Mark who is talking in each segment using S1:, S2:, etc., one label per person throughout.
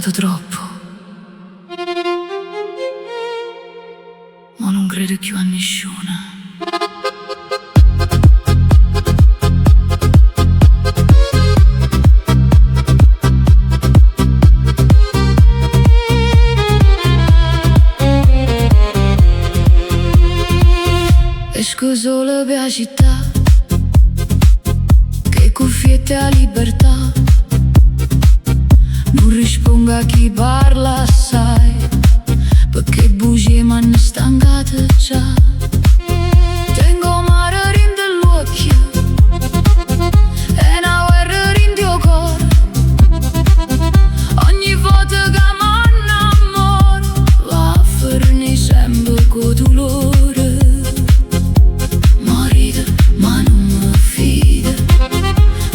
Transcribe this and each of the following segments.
S1: girato troppo, ma non credo più a nessuna. Esco solo per la città, che cuffiette a libertà. Non rispondo a chi parla assai, perché bugie m'hanno stancato già. Tengo mare rinde l'occhio e una guerra rinde il cuore. Ogni volta che m'annamoro va a farne sempre con dolore. Marito, ma non mi fido,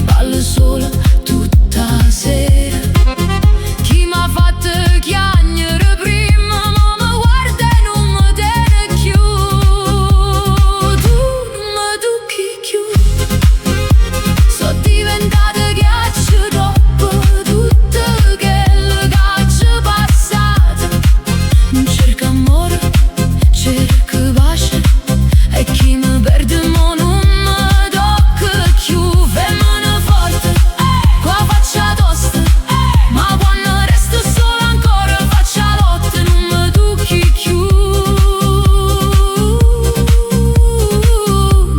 S1: parlo sola tutta la sera. Chi m'ha fatto chiagnere prima, ma mi guarda e non mi tiene più. Tu non mi tocchi più, sono diventata ghiaccio troppo. Tutte quelle cacce passate, non cerco amore, cerco pace. E chi mi perde mo non mi tocca più. Femmina forte, qua faccia tosta, ma quando resto sola ancora faccia lotte. Non mi tocchi più,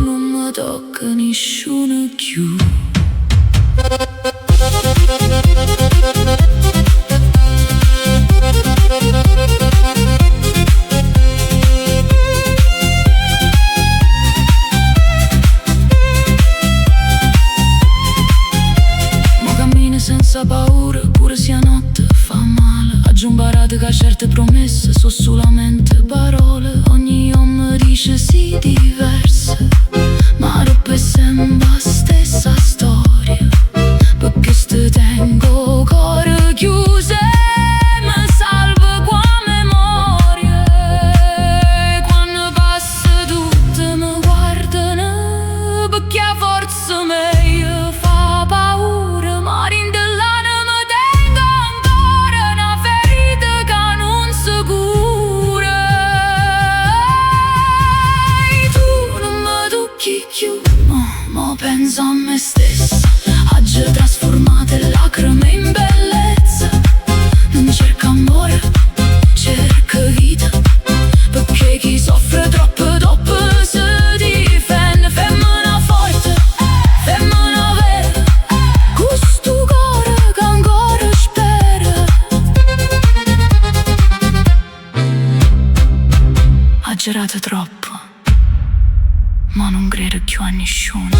S1: non mi tocca nessuno più. Mo cammino senza paura, pure sia notte fa male. Ho imparato che certe promesse sono solamente parole. Ogni uomo mi dice sì diverse, ma dopo è sempre la stessa storia. Perché sto tengo cuore chiuso e mi salvo qua memoria. Quando passa tutte mi guardano, perché a forza meglio fa paura. Ma rindellana mi tengo ancora una ferita che non si cura. Tu non mi tocchi più, ma penso a me stessa. Oggi trasformate lacrime in bellezza. Non cerco amore, cerco vita, perché chi soffre troppo dopo si difende. Femmina forte, femmina vera, questo cuore che ancora spera. Ha girato troppo, ma non credo più a nessuno.